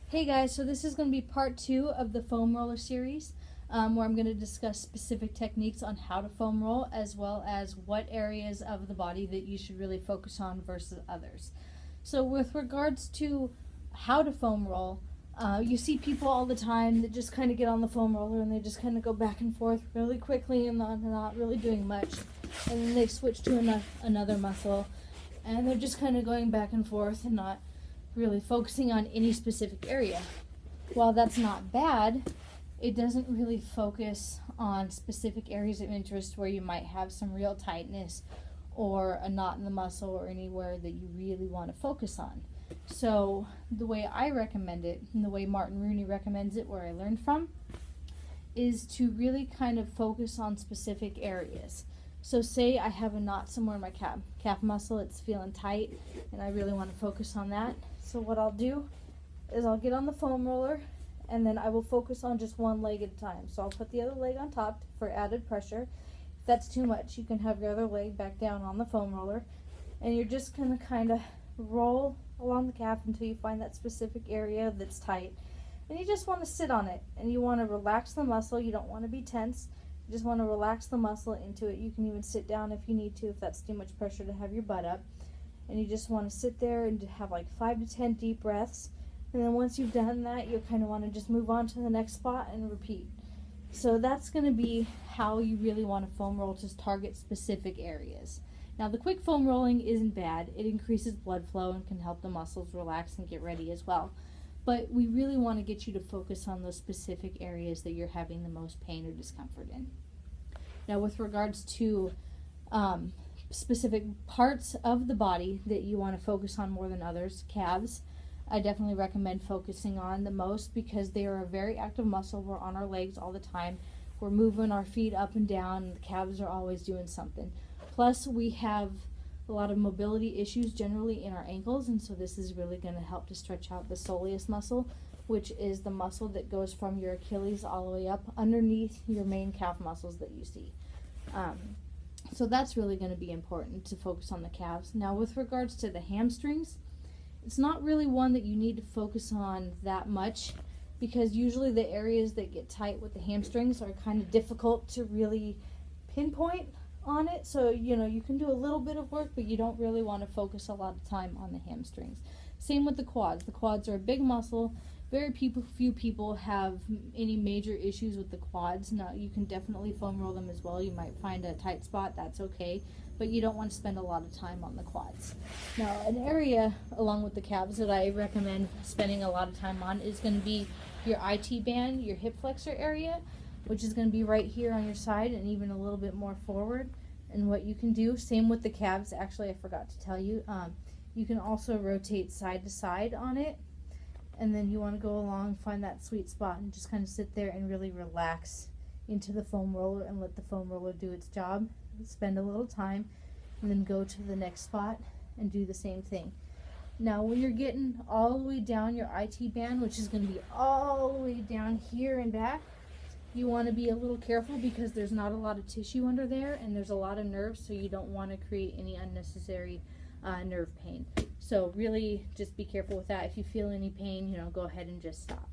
Hey guys, so this is going to be part 2 of the foam roller series, where I'm going to discuss specific techniques on how to foam roll, as well as what areas of the body that you should really focus on versus others. So with regards to how to foam roll, you see people all the time that just kind of get on the foam roller and they just kind of go back and forth really quickly and not really doing much, and then they switch to another muscle and they're just kind of going back and forth and not really focusing on any specific area. While that's not bad, it doesn't really focus on specific areas of interest where you might have some real tightness or a knot in the muscle or anywhere that you really want to focus on. So the way I recommend it, and the way Martin Rooney recommends it, where I learned from, is to really kind of focus on specific areas. So say I have a knot somewhere in my calf muscle, it's feeling tight, and I really want to focus on that. So what I'll do is I'll get on the foam roller, and then I will focus on just one leg at a time. So I'll put the other leg on top for added pressure. If that's too much, you can have your other leg back down on the foam roller, and you're just going to kind of roll along the calf until you find that specific area that's tight. And you just want to sit on it, and you want to relax the muscle. You don't want to be tense. You just want to relax the muscle into it. You can even sit down if you need to, if that's too much pressure to have your butt up. And you just want to sit there and have like 5 to 10 deep breaths. And then once you've done that, you'll kind of want to just move on to the next spot and repeat. So that's going to be how you really want to foam roll, to target specific areas. Now the quick foam rolling isn't bad. It increases blood flow and can help the muscles relax and get ready as well. But we really want to get you to focus on those specific areas that you're having the most pain or discomfort in. Now with regards to specific parts of the body that you want to focus on more than others, calves, I definitely recommend focusing on the most because they are a very active muscle. We're on our legs all the time. We're moving our feet up and down, and the calves are always doing something. Plus, we have a lot of mobility issues generally in our ankles, and so this is really going to help to stretch out the soleus muscle, which is the muscle that goes from your Achilles all the way up underneath your main calf muscles that you see. So that's really going to be important to focus on the calves. Now with regards to the hamstrings, it's not really one that you need to focus on that much, because usually the areas that get tight with the hamstrings are kind of difficult to really pinpoint on it. So you can do a little bit of work, but you don't really want to focus a lot of time on the hamstrings. Same with the quads. The quads are a big muscle. Very few people have any major issues with the quads. Now, you can definitely foam roll them as well. You might find a tight spot, that's okay, but you don't want to spend a lot of time on the quads. Now, an area along with the calves that I recommend spending a lot of time on is going to be your IT band, your hip flexor area, which is going to be right here on your side and even a little bit more forward. And what you can do, same with the calves, actually I forgot to tell you, you can also rotate side to side on it. And then you want to go along, find that sweet spot, and just kind of sit there and really relax into the foam roller and let the foam roller do its job. Spend a little time, and then go to the next spot and do the same thing. Now, when you're getting all the way down your IT band, which is going to be all the way down here and back, you want to be a little careful because there's not a lot of tissue under there, and there's a lot of nerves, so you don't want to create any unnecessary nerve pain. So really just be careful with that. If you feel any pain, go ahead and just stop.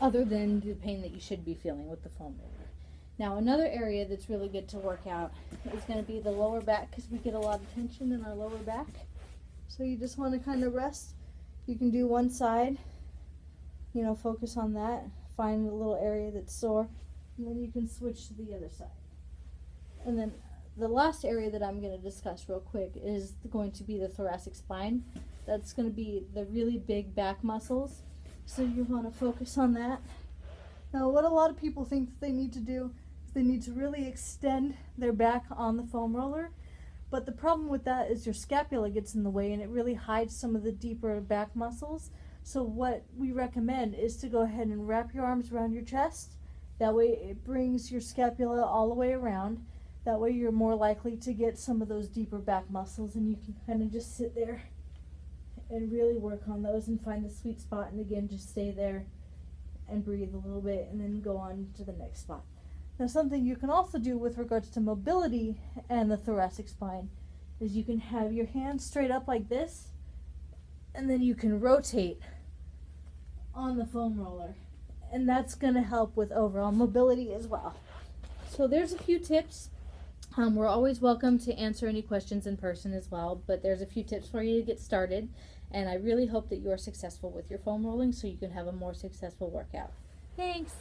Other than the pain that you should be feeling with the foam roller. Now another area that's really good to work out is going to be the lower back, because we get a lot of tension in our lower back. So you just want to kind of rest. You can do one side, focus on that, find a little area that's sore, and then you can switch to the other side. And then the last area that I'm going to discuss real quick is going to be the thoracic spine. That's going to be the really big back muscles. So you want to focus on that. Now what a lot of people think that they need to do is they need to really extend their back on the foam roller. But the problem with that is your scapula gets in the way and it really hides some of the deeper back muscles. So what we recommend is to go ahead and wrap your arms around your chest. That way it brings your scapula all the way around. That way you're more likely to get some of those deeper back muscles, and you can kind of just sit there and really work on those and find the sweet spot, and again just stay there and breathe a little bit and then go on to the next spot. Now something you can also do with regards to mobility and the thoracic spine is you can have your hands straight up like this, and then you can rotate on the foam roller. And that's going to help with overall mobility as well. So there's a few tips. We're always welcome to answer any questions in person as well, but there's a few tips for you to get started. And I really hope that you're successful with your foam rolling so you can have a more successful workout. Thanks.